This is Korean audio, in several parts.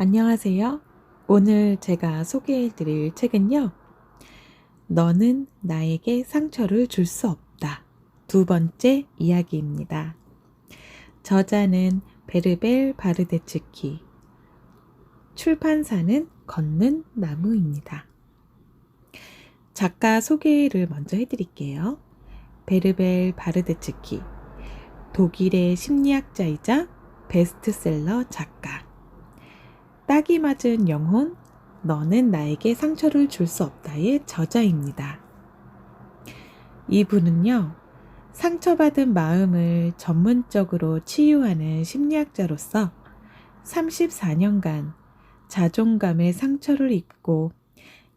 안녕하세요. 오늘 제가 소개해 드릴 책은요. 너는 나에게 상처를 줄 수 없다. 두 번째 이야기입니다. 저자는 베르벨 바르데츠키, 출판사는 걷는 나무입니다. 작가 소개를 먼저 해드릴게요. 베르벨 바르데츠키, 독일의 심리학자이자 베스트셀러 작가. 딱이 맞은 영혼, 너는 나에게 상처를 줄 수 없다의 저자입니다. 이분은요, 상처받은 마음을 전문적으로 치유하는 심리학자로서 34년간 자존감의 상처를 입고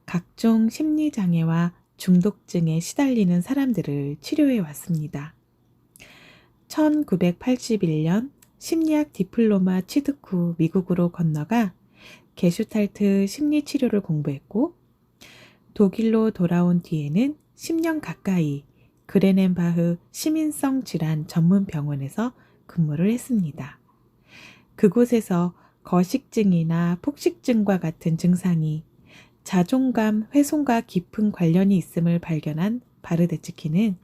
각종 심리장애와 중독증에 시달리는 사람들을 치료해 왔습니다. 1981년 심리학 디플로마 취득 후 미국으로 건너가 게슈탈트 심리치료를 공부했고, 독일로 돌아온 뒤에는 10년 가까이 그레넨바흐 시민성 질환 전문 병원에서 근무를 했습니다. 그곳에서 거식증이나 폭식증과 같은 증상이 자존감 훼손과 깊은 관련이 있음을 발견한 바르데츠키는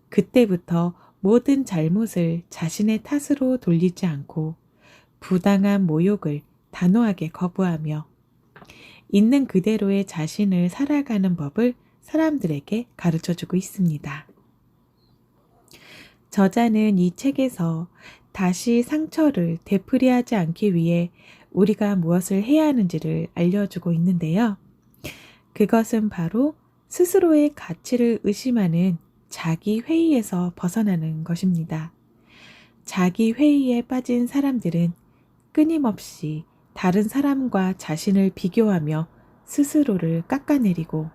그때부터 모든 잘못을 자신의 탓으로 돌리지 않고 부당한 모욕을 단호하게 거부하며 있는 그대로의 자신을 살아가는 법을 사람들에게 가르쳐주고 있습니다. 저자는 이 책에서 다시 상처를 되풀이하지 않기 위해 우리가 무엇을 해야 하는지를 알려주고 있는데요. 그것은 바로 스스로의 가치를 의심하는 자기 회의에서 벗어나는 것입니다. 자기 회의에 빠진 사람들은 끊임없이 다른 사람과 자신을 비교하며 스스로를 깎아내리고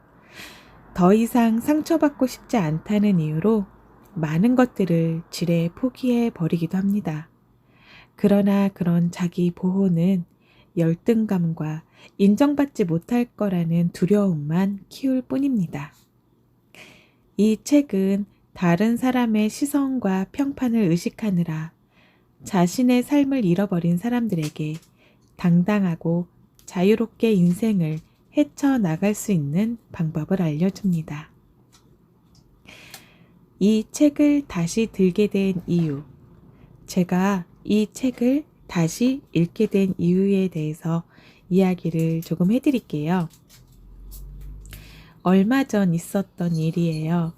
더 이상 상처받고 싶지 않다는 이유로 많은 것들을 지레 포기해 버리기도 합니다. 그러나 그런 자기 보호는 열등감과 인정받지 못할 거라는 두려움만 키울 뿐입니다. 이 책은 다른 사람의 시선과 평판을 의식하느라 자신의 삶을 잃어버린 사람들에게 당당하고 자유롭게 인생을 헤쳐나갈 수 있는 방법을 알려줍니다. 이 책을 다시 들게 된 이유, 제가 이 책을 다시 읽게 된 이유에 대해서 이야기를 조금 해드릴게요. 얼마 전 있었던 일이에요.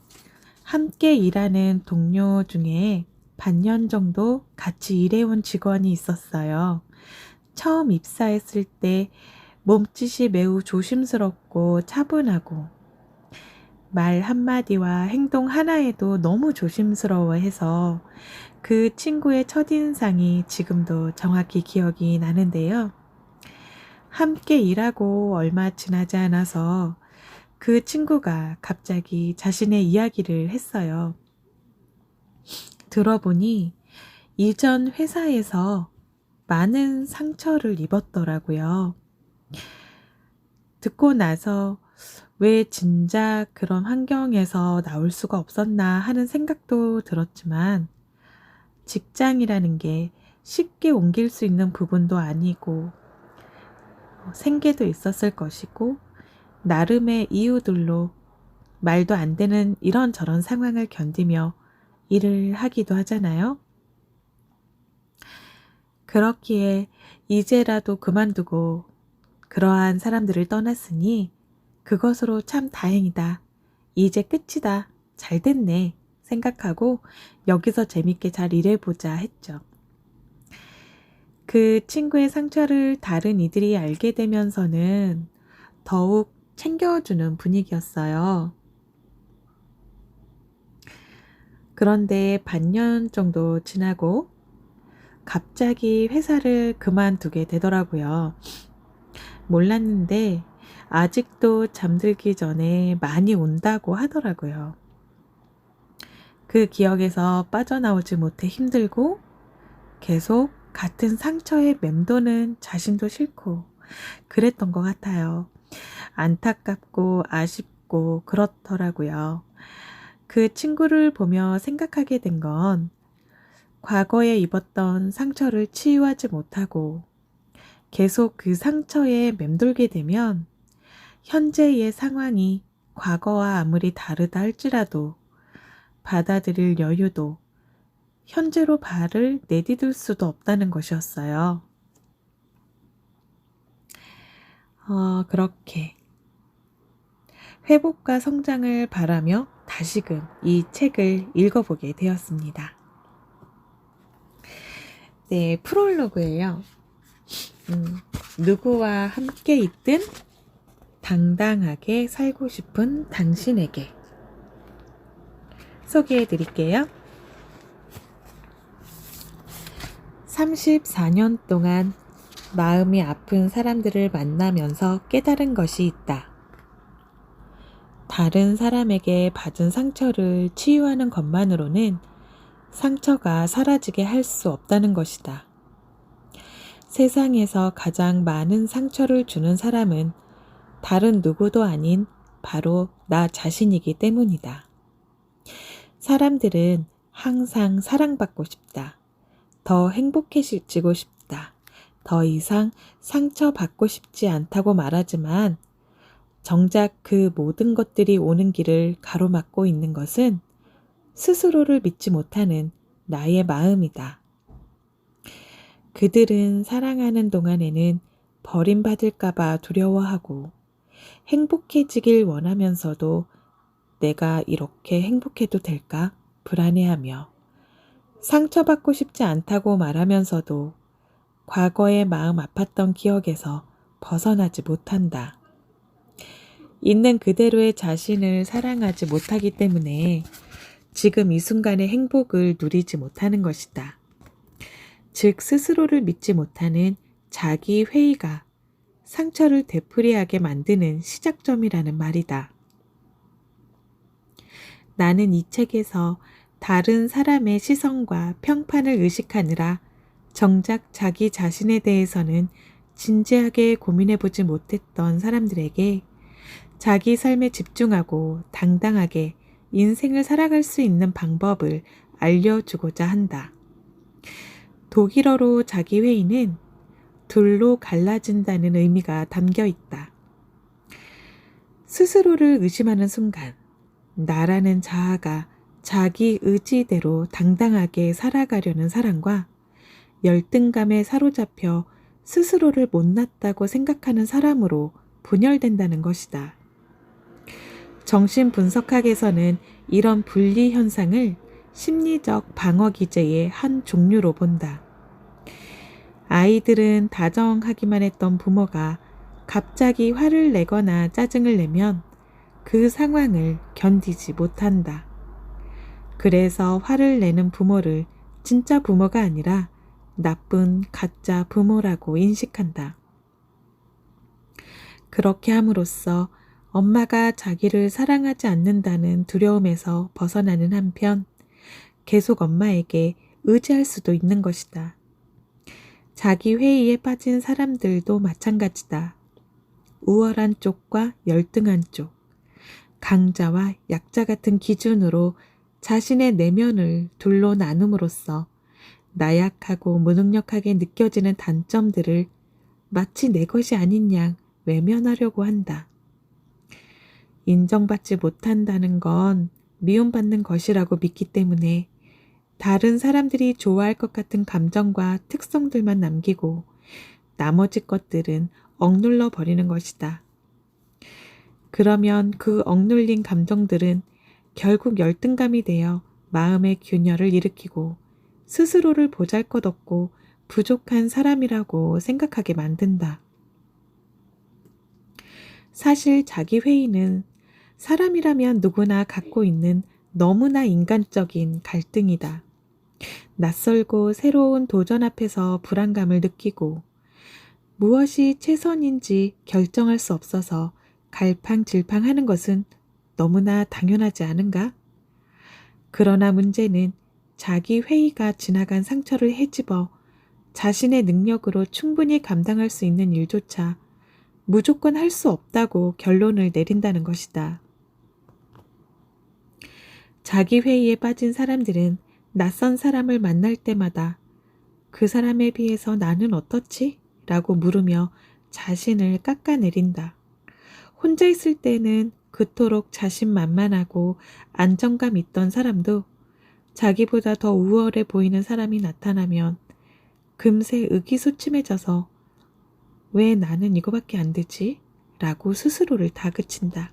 함께 일하는 동료 중에 반년 정도 같이 일해온 직원이 있었어요. 처음 입사했을 때 몸짓이 매우 조심스럽고 차분하고 말 한마디와 행동 하나에도 너무 조심스러워해서 그 친구의 첫인상이 지금도 정확히 기억이 나는데요. 함께 일하고 얼마 지나지 않아서 그 친구가 갑자기 자신의 이야기를 했어요. 들어보니 이전 회사에서 많은 상처를 입었더라고요. 듣고 나서 왜 진작 그런 환경에서 나올 수가 없었나 하는 생각도 들었지만 직장이라는 게 쉽게 옮길 수 있는 부분도 아니고 생계도 있었을 것이고 나름의 이유들로 말도 안 되는 이런저런 상황을 견디며 일을 하기도 하잖아요. 그렇기에 이제라도 그만두고 그러한 사람들을 떠났으니 그것으로 참 다행이다. 이제 끝이다. 잘 됐네. 생각하고 여기서 재밌게 잘 일해보자 했죠. 그 친구의 상처를 다른 이들이 알게 되면서는 더욱 챙겨주는 분위기였어요. 그런데 반년 정도 지나고 갑자기 회사를 그만두게 되더라고요. 몰랐는데 아직도 잠들기 전에 많이 운다고 하더라고요. 그 기억에서 빠져나오지 못해 힘들고 계속 같은 상처에 맴도는 자신도 싫고 그랬던 것 같아요. 안타깝고 아쉽고 그렇더라고요. 그 친구를 보며 생각하게 된 건 과거에 입었던 상처를 치유하지 못하고 계속 그 상처에 맴돌게 되면 현재의 상황이 과거와 아무리 다르다 할지라도 받아들일 여유도, 현재로 발을 내디딜 수도 없다는 것이었어요. 그렇게 회복과 성장을 바라며 다시금 이 책을 읽어보게 되었습니다. 네, 프롤로그예요. 누구와 함께 있든 당당하게 살고 싶은 당신에게 소개해 드릴게요. 34년 동안 마음이 아픈 사람들을 만나면서 깨달은 것이 있다. 다른 사람에게 받은 상처를 치유하는 것만으로는 상처가 사라지게 할 수 없다는 것이다. 세상에서 가장 많은 상처를 주는 사람은 다른 누구도 아닌 바로 나 자신이기 때문이다. 사람들은 항상 사랑받고 싶다. 더 행복해지고 싶다. 더 이상 상처받고 싶지 않다고 말하지만 정작 그 모든 것들이 오는 길을 가로막고 있는 것은 스스로를 믿지 못하는 나의 마음이다. 그들은 사랑하는 동안에는 버림받을까봐 두려워하고 행복해지길 원하면서도 내가 이렇게 행복해도 될까 불안해하며 상처받고 싶지 않다고 말하면서도 과거의 마음 아팠던 기억에서 벗어나지 못한다. 있는 그대로의 자신을 사랑하지 못하기 때문에 지금 이 순간의 행복을 누리지 못하는 것이다. 즉 스스로를 믿지 못하는 자기 회의가 상처를 되풀이하게 만드는 시작점이라는 말이다. 나는 이 책에서 다른 사람의 시선과 평판을 의식하느라 정작 자기 자신에 대해서는 진지하게 고민해보지 못했던 사람들에게 자기 삶에 집중하고 당당하게 인생을 살아갈 수 있는 방법을 알려주고자 한다. 독일어로 자기 회의는 둘로 갈라진다는 의미가 담겨 있다. 스스로를 의심하는 순간 나라는 자아가 자기 의지대로 당당하게 살아가려는 사람과 열등감에 사로잡혀 스스로를 못났다고 생각하는 사람으로 분열된다는 것이다. 정신분석학에서는 이런 분리 현상을 심리적 방어 기제의 한 종류로 본다. 아이들은 다정하기만 했던 부모가 갑자기 화를 내거나 짜증을 내면 그 상황을 견디지 못한다. 그래서 화를 내는 부모를 진짜 부모가 아니라 나쁜 가짜 부모라고 인식한다. 그렇게 함으로써 엄마가 자기를 사랑하지 않는다는 두려움에서 벗어나는 한편 계속 엄마에게 의지할 수도 있는 것이다. 자기 회의에 빠진 사람들도 마찬가지다. 우월한 쪽과 열등한 쪽, 강자와 약자 같은 기준으로 자신의 내면을 둘로 나눔으로써 나약하고 무능력하게 느껴지는 단점들을 마치 내 것이 아닌 양 외면하려고 한다. 인정받지 못한다는 건 미움받는 것이라고 믿기 때문에 다른 사람들이 좋아할 것 같은 감정과 특성들만 남기고 나머지 것들은 억눌러 버리는 것이다. 그러면 그 억눌린 감정들은 결국 열등감이 되어 마음의 균열을 일으키고 스스로를 보잘것없고 부족한 사람이라고 생각하게 만든다. 사실 자기 회의는 사람이라면 누구나 갖고 있는 너무나 인간적인 갈등이다. 낯설고 새로운 도전 앞에서 불안감을 느끼고 무엇이 최선인지 결정할 수 없어서 갈팡질팡하는 것은 너무나 당연하지 않은가? 그러나 문제는 자기 회의가 지나간 상처를 헤집어 자신의 능력으로 충분히 감당할 수 있는 일조차 무조건 할 수 없다고 결론을 내린다는 것이다. 자기 회의에 빠진 사람들은 낯선 사람을 만날 때마다 그 사람에 비해서 나는 어떻지? 라고 물으며 자신을 깎아내린다. 혼자 있을 때는 그토록 자신만만하고 안정감 있던 사람도 자기보다 더 우월해 보이는 사람이 나타나면 금세 의기소침해져서 왜 나는 이거밖에 안 되지? 라고 스스로를 다그친다.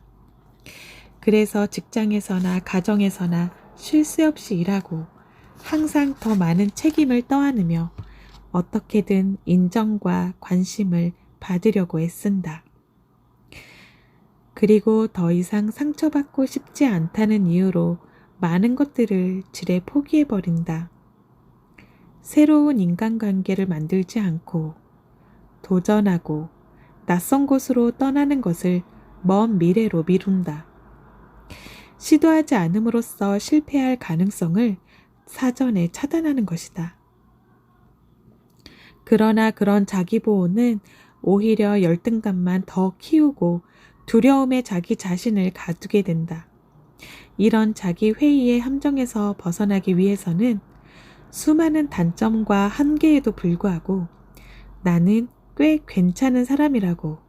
그래서 직장에서나 가정에서나 쉴 새 없이 일하고 항상 더 많은 책임을 떠안으며 어떻게든 인정과 관심을 받으려고 애쓴다. 그리고 더 이상 상처받고 싶지 않다는 이유로 많은 것들을 지레 포기해버린다. 새로운 인간관계를 만들지 않고 도전하고 낯선 곳으로 떠나는 것을 먼 미래로 미룬다. 시도하지 않음으로써 실패할 가능성을 사전에 차단하는 것이다. 그러나 그런 자기보호는 오히려 열등감만 더 키우고 두려움에 자기 자신을 가두게 된다. 이런 자기 회의의 함정에서 벗어나기 위해서는 수많은 단점과 한계에도 불구하고 나는 꽤 괜찮은 사람이라고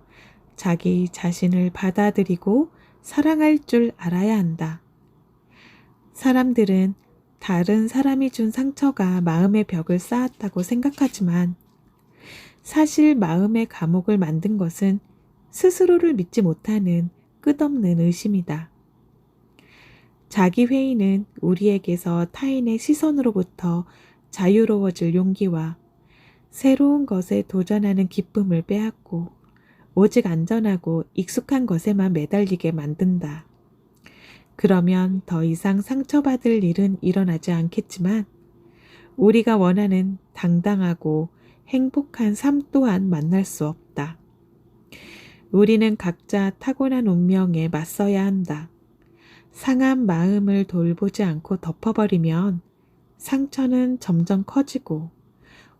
자기 자신을 받아들이고 사랑할 줄 알아야 한다. 사람들은 다른 사람이 준 상처가 마음의 벽을 쌓았다고 생각하지만 사실 마음의 감옥을 만든 것은 스스로를 믿지 못하는 끝없는 의심이다. 자기 회의는 우리에게서 타인의 시선으로부터 자유로워질 용기와 새로운 것에 도전하는 기쁨을 빼앗고 오직 안전하고 익숙한 것에만 매달리게 만든다. 그러면 더 이상 상처받을 일은 일어나지 않겠지만 우리가 원하는 당당하고 행복한 삶 또한 만날 수 없다. 우리는 각자 타고난 운명에 맞서야 한다. 상한 마음을 돌보지 않고 덮어버리면 상처는 점점 커지고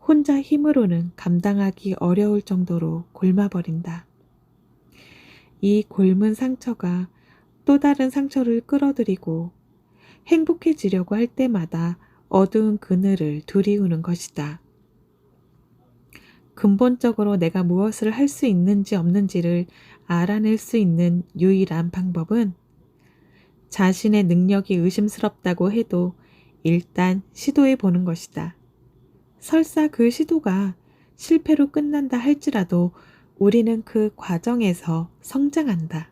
혼자 힘으로는 감당하기 어려울 정도로 곪아버린다. 이 곪은 상처가 또 다른 상처를 끌어들이고 행복해지려고 할 때마다 어두운 그늘을 두리우는 것이다. 근본적으로 내가 무엇을 할 수 있는지 없는지를 알아낼 수 있는 유일한 방법은 자신의 능력이 의심스럽다고 해도 일단 시도해 보는 것이다. 설사 그 시도가 실패로 끝난다 할지라도 우리는 그 과정에서 성장한다.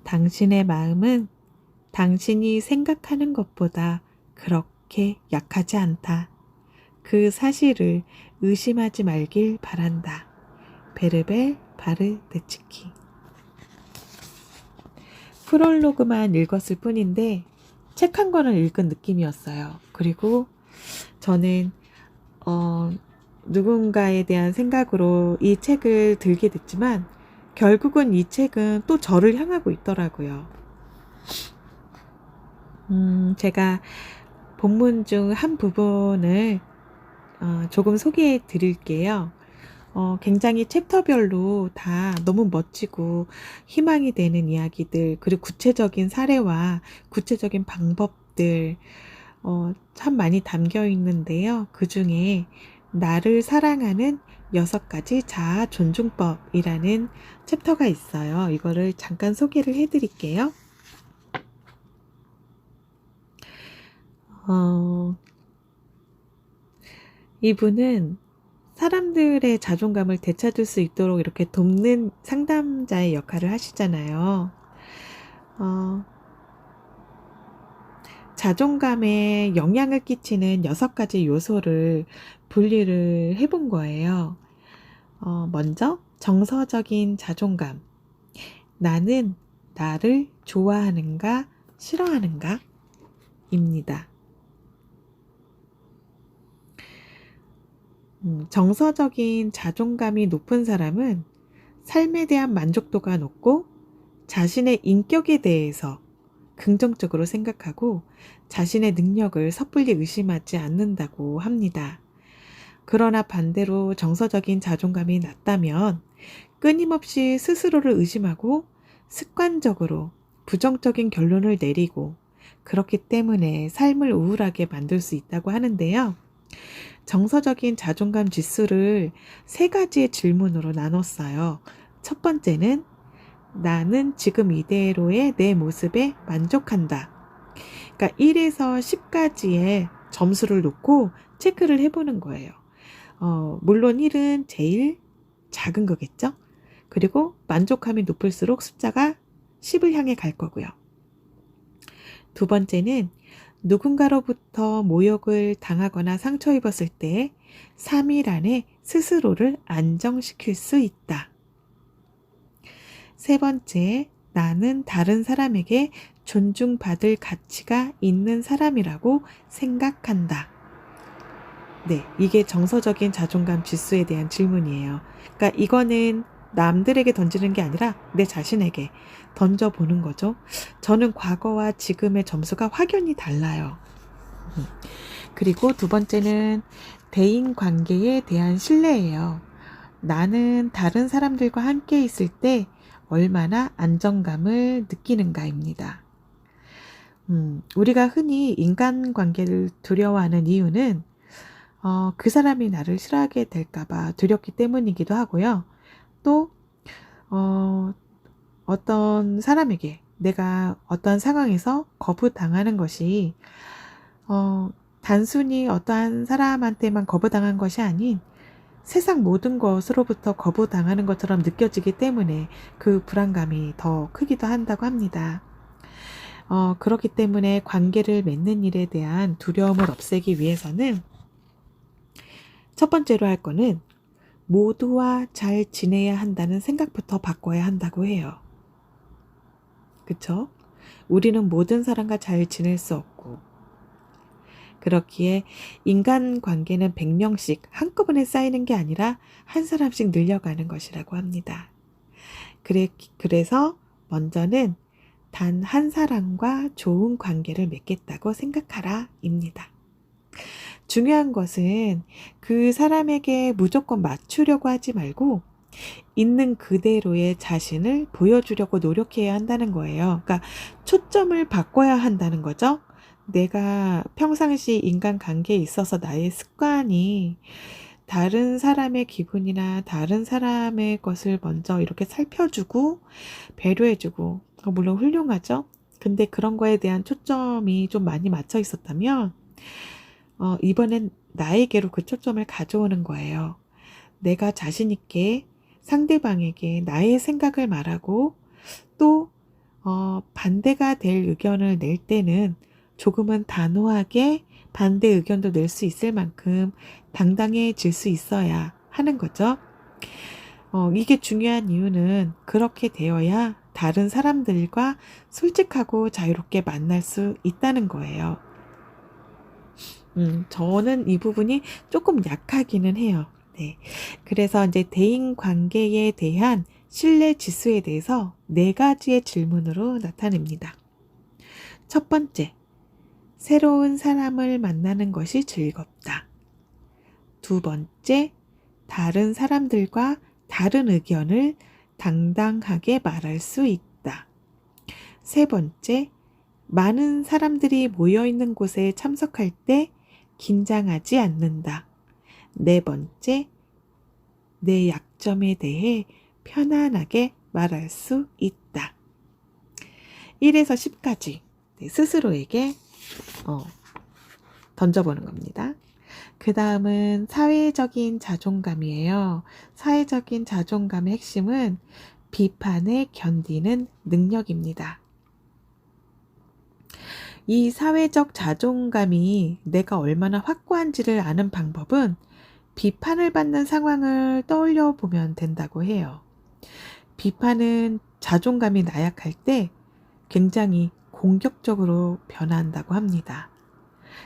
당신의 마음은 당신이 생각하는 것보다 그렇게 약하지 않다. 그 사실을 의심하지 말길 바란다. 베르벨 바르네츠키. 프롤로그만 읽었을 뿐인데 책 한 권을 읽은 느낌이었어요. 그리고 저는 누군가에 대한 생각으로 이 책을 들게 됐지만 결국은 이 책은 또 저를 향하고 있더라고요. 제가 본문 중 한 부분을 조금 소개해 드릴게요. 굉장히 챕터별로 다 너무 멋지고 희망이 되는 이야기들, 그리고 구체적인 사례와 구체적인 방법들 참 많이 담겨 있는데요. 그 중에 나를 사랑하는 6가지 자아 존중법이라는 챕터가 있어요. 이거를 잠깐 소개를 해드릴게요. 이분은 사람들의 자존감을 되찾을 수 있도록 이렇게 돕는 상담자의 역할을 하시잖아요. 자존감에 영향을 끼치는 6가지 요소를 분리를 해본 거예요. 먼저 정서적인 자존감. 나는 나를 좋아하는가 싫어하는가? 입니다. 정서적인 자존감이 높은 사람은 삶에 대한 만족도가 높고 자신의 인격에 대해서 긍정적으로 생각하고 자신의 능력을 섣불리 의심하지 않는다고 합니다. 그러나 반대로 정서적인 자존감이 낮다면 끊임없이 스스로를 의심하고 습관적으로 부정적인 결론을 내리고 그렇기 때문에 삶을 우울하게 만들 수 있다고 하는데요. 정서적인 자존감 지수를 세 가지의 질문으로 나눴어요. 첫 번째는 나는 지금 이대로의 내 모습에 만족한다. 그러니까 1에서 10까지의 점수를 놓고 체크를 해보는 거예요. 물론 1은 제일 작은 거겠죠? 그리고 만족감이 높을수록 숫자가 10을 향해 갈 거고요. 두 번째는 누군가로부터 모욕을 당하거나 상처 입었을 때 3일 안에 스스로를 안정시킬 수 있다. 세 번째, 나는 다른 사람에게 존중받을 가치가 있는 사람이라고 생각한다. 네, 이게 정서적인 자존감 지수에 대한 질문이에요. 그러니까 이거는 남들에게 던지는 게 아니라 내 자신에게 던져보는 거죠. 저는 과거와 지금의 점수가 확연히 달라요. 그리고 두 번째는 대인 관계에 대한 신뢰예요. 나는 다른 사람들과 함께 있을 때 얼마나 안정감을 느끼는가입니다. 우리가 흔히 인간관계를 두려워하는 이유는 그 사람이 나를 싫어하게 될까봐 두렵기 때문이기도 하고요. 또 어떤 사람에게 내가 어떤 상황에서 거부당하는 것이 단순히 어떠한 사람한테만 거부당한 것이 아닌 세상 모든 것으로부터 거부당하는 것처럼 느껴지기 때문에 그 불안감이 더 크기도 한다고 합니다. 그렇기 때문에 관계를 맺는 일에 대한 두려움을 없애기 위해서는 첫 번째로 할 거는 모두와 잘 지내야 한다는 생각부터 바꿔야 한다고 해요. 그쵸? 우리는 모든 사람과 잘 지낼 수 없고 그렇기에 인간관계는 100명씩 한꺼번에 쌓이는 게 아니라 한 사람씩 늘려가는 것이라고 합니다. 그래서 먼저는 단 한 사람과 좋은 관계를 맺겠다고 생각하라 입니다. 중요한 것은 그 사람에게 무조건 맞추려고 하지 말고 있는 그대로의 자신을 보여주려고 노력해야 한다는 거예요. 그러니까 초점을 바꿔야 한다는 거죠. 내가 평상시 인간관계에 있어서 나의 습관이 다른 사람의 기분이나 다른 사람의 것을 먼저 이렇게 살펴주고 배려해주고 물론 훌륭하죠. 근데 그런 거에 대한 초점이 좀 많이 맞춰 있었다면 이번엔 나에게로 그 초점을 가져오는 거예요. 내가 자신 있게 상대방에게 나의 생각을 말하고 또 반대가 될 의견을 낼 때는 조금은 단호하게 반대 의견도 낼 수 있을 만큼 당당해질 수 있어야 하는 거죠. 이게 중요한 이유는 그렇게 되어야 다른 사람들과 솔직하고 자유롭게 만날 수 있다는 거예요. 저는 이 부분이 조금 약하기는 해요. 네. 그래서 이제 대인 관계에 대한 신뢰 지수에 대해서 4가지의 질문으로 나타냅니다. 첫 번째, 새로운 사람을 만나는 것이 즐겁다. 두 번째, 다른 사람들과 다른 의견을 당당하게 말할 수 있다. 세 번째, 많은 사람들이 모여 있는 곳에 참석할 때 긴장하지 않는다. 네 번째, 내 약점에 대해 편안하게 말할 수 있다. 1에서 10까지 스스로에게 던져보는 겁니다. 그 다음은 사회적인 자존감이에요. 사회적인 자존감의 핵심은 비판을 견디는 능력입니다. 이 사회적 자존감이 내가 얼마나 확고한지를 아는 방법은 비판을 받는 상황을 떠올려 보면 된다고 해요. 비판은 자존감이 나약할 때 굉장히 공격적으로 변한다고 합니다.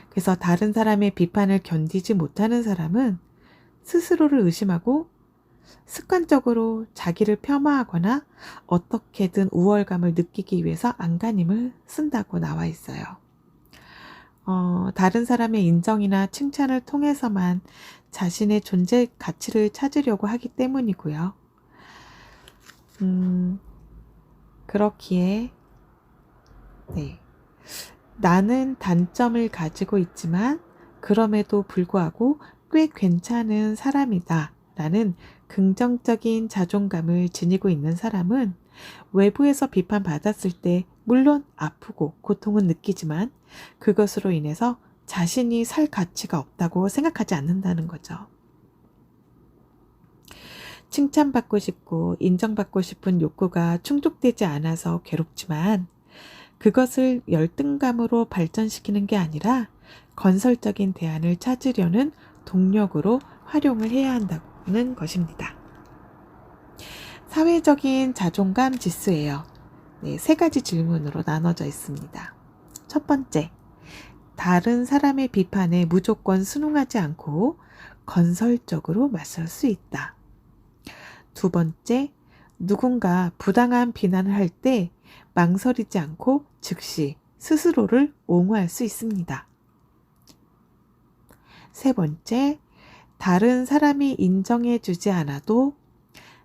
그래서 다른 사람의 비판을 견디지 못하는 사람은 스스로를 의심하고 습관적으로 자기를 폄하하거나 어떻게든 우월감을 느끼기 위해서 안간힘을 쓴다고 나와 있어요. 다른 사람의 인정이나 칭찬을 통해서만 자신의 존재 가치를 찾으려고 하기 때문이고요. 그렇기에 네. 나는 단점을 가지고 있지만 그럼에도 불구하고 꽤 괜찮은 사람이다 라는 긍정적인 자존감을 지니고 있는 사람은 외부에서 비판받았을 때 물론 아프고 고통은 느끼지만 그것으로 인해서 자신이 살 가치가 없다고 생각하지 않는다는 거죠. 칭찬받고 싶고 인정받고 싶은 욕구가 충족되지 않아서 괴롭지만 그것을 열등감으로 발전시키는 게 아니라 건설적인 대안을 찾으려는 동력으로 활용을 해야 한다는 것입니다. 사회적인 자존감 지수예요. 네, 3가지 질문으로 나눠져 있습니다. 첫 번째, 다른 사람의 비판에 무조건 순응하지 않고 건설적으로 맞설 수 있다. 두 번째, 누군가 부당한 비난을 할 때 망설이지 않고 즉시 스스로를 옹호할 수 있습니다. 세 번째, 다른 사람이 인정해 주지 않아도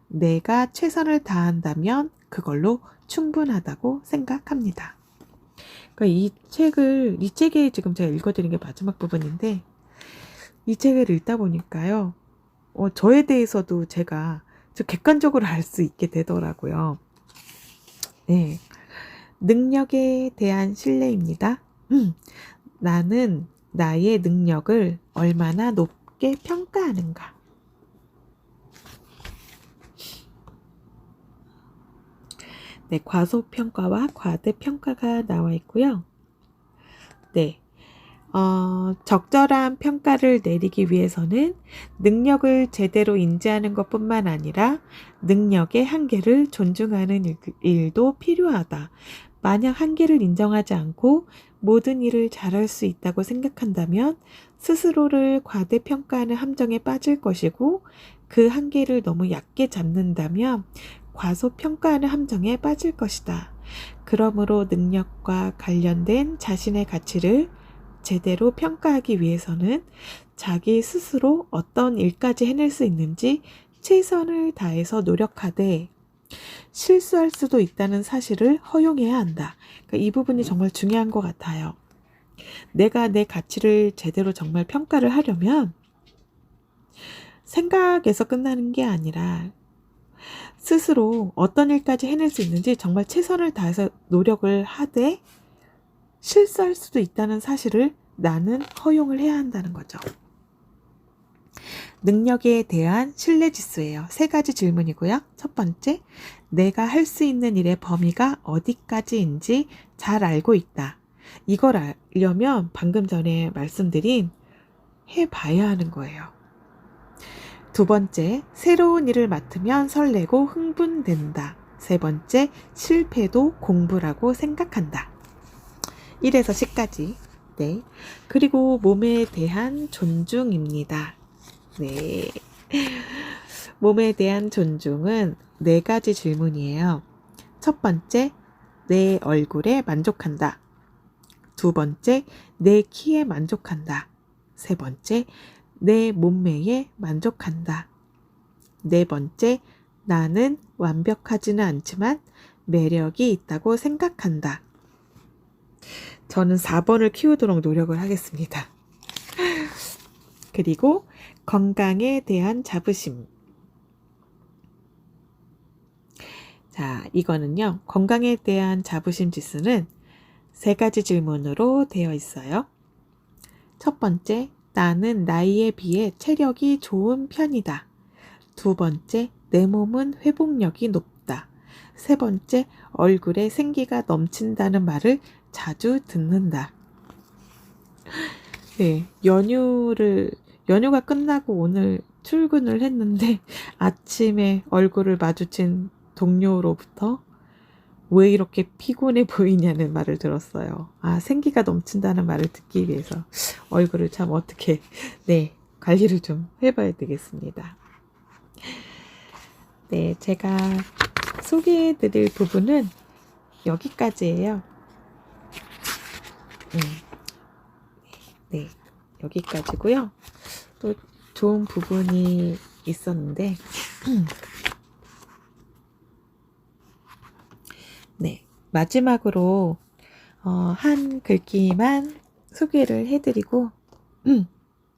내가 최선을 다한다면 그걸로 충분하다고 생각합니다. 그러니까 이 책에 지금 제가 읽어드린 게 마지막 부분인데, 이 책을 읽다 보니까요, 저에 대해서도 제가 좀 객관적으로 알 수 있게 되더라고요. 네. 능력에 대한 신뢰입니다. 나는 나의 능력을 얼마나 높게 평가하는가. 네, 과소평가와 과대평가가 나와 있고요. 네, 적절한 평가를 내리기 위해서는 능력을 제대로 인지하는 것뿐만 아니라 능력의 한계를 존중하는 일도 필요하다. 만약 한계를 인정하지 않고 모든 일을 잘할 수 있다고 생각한다면 스스로를 과대평가하는 함정에 빠질 것이고, 그 한계를 너무 얕게 잡는다면 과소평가하는 함정에 빠질 것이다. 그러므로 능력과 관련된 자신의 가치를 제대로 평가하기 위해서는 자기 스스로 어떤 일까지 해낼 수 있는지 최선을 다해서 노력하되 실수할 수도 있다는 사실을 허용해야 한다. 그러니까 이 부분이 정말 중요한 것 같아요. 내가 내 가치를 제대로 정말 평가를 하려면 생각에서 끝나는 게 아니라 스스로 어떤 일까지 해낼 수 있는지 정말 최선을 다해서 노력을 하되 실수할 수도 있다는 사실을 나는 허용을 해야 한다는 거죠. 능력에 대한 신뢰지수예요. 3가지 질문이고요. 첫 번째, 내가 할 수 있는 일의 범위가 어디까지인지 잘 알고 있다. 이걸 알려면 방금 전에 말씀드린 해봐야 하는 거예요. 두 번째, 새로운 일을 맡으면 설레고 흥분된다. 세 번째, 실패도 공부라고 생각한다. 1에서 10까지. 네. 그리고 몸에 대한 존중입니다. 네. 몸에 대한 존중은 4가지 질문이에요. 첫 번째, 내 얼굴에 만족한다. 두 번째, 내 키에 만족한다. 세 번째, 내 몸매에 만족한다. 네 번째, 나는 완벽하지는 않지만 매력이 있다고 생각한다. 저는 4번을 키우도록 노력을 하겠습니다. 그리고 건강에 대한 자부심. 자, 이거는요, 건강에 대한 자부심 지수는 3가지 질문으로 되어 있어요. 첫 번째, 나는 나이에 비해 체력이 좋은 편이다. 두 번째, 내 몸은 회복력이 높다. 세 번째, 얼굴에 생기가 넘친다는 말을 자주 듣는다. 네, 연휴가 끝나고 오늘 출근을 했는데 아침에 얼굴을 마주친 동료로부터 왜 이렇게 피곤해 보이냐는 말을 들었어요. 생기가 넘친다는 말을 듣기 위해서 얼굴을 참 어떻게, 관리를 좀 해봐야 되겠습니다. 네, 제가 소개해드릴 부분은 여기까지예요. 네, 여기까지고요. 또 좋은 부분이 있었는데, 네, 마지막으로 한 글귀만 소개를 해드리고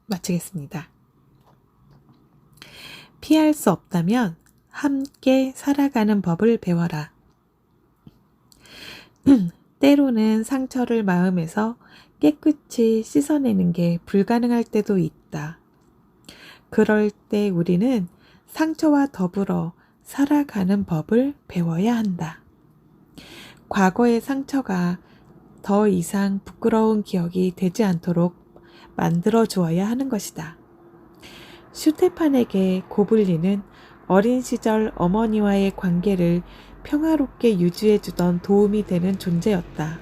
마치겠습니다. 피할 수 없다면 함께 살아가는 법을 배워라. 때로는 상처를 마음에서 깨끗이 씻어내는 게 불가능할 때도 있다. 그럴 때 우리는 상처와 더불어 살아가는 법을 배워야 한다. 과거의 상처가 더 이상 부끄러운 기억이 되지 않도록 만들어 주어야 하는 것이다. 슈테판에게 고블린은 어린 시절 어머니와의 관계를 평화롭게 유지해 주던 도움이 되는 존재였다.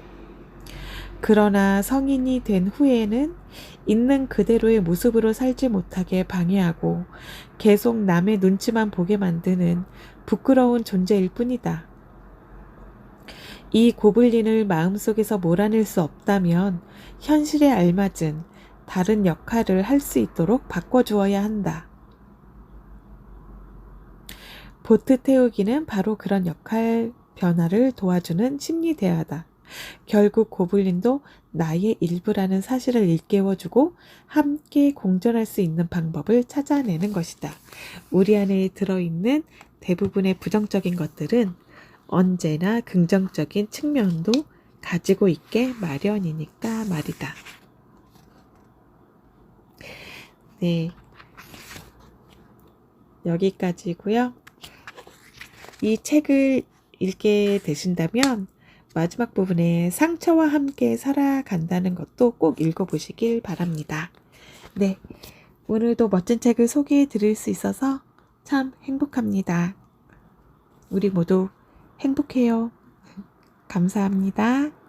그러나 성인이 된 후에는 있는 그대로의 모습으로 살지 못하게 방해하고 계속 남의 눈치만 보게 만드는 부끄러운 존재일 뿐이다. 이 고블린을 마음속에서 몰아낼 수 없다면 현실에 알맞은 다른 역할을 할 수 있도록 바꿔주어야 한다. 보트 태우기는 바로 그런 역할 변화를 도와주는 심리 대화다. 결국 고블린도 나의 일부라는 사실을 일깨워주고 함께 공존할 수 있는 방법을 찾아내는 것이다. 우리 안에 들어있는 대부분의 부정적인 것들은 언제나 긍정적인 측면도 가지고 있게 마련이니까 말이다. 네, 여기까지고요. 이 책을 읽게 되신다면 마지막 부분에 상처와 함께 살아간다는 것도 꼭 읽어보시길 바랍니다. 네, 오늘도 멋진 책을 소개해 드릴 수 있어서 참 행복합니다. 우리 모두 행복해요. 감사합니다.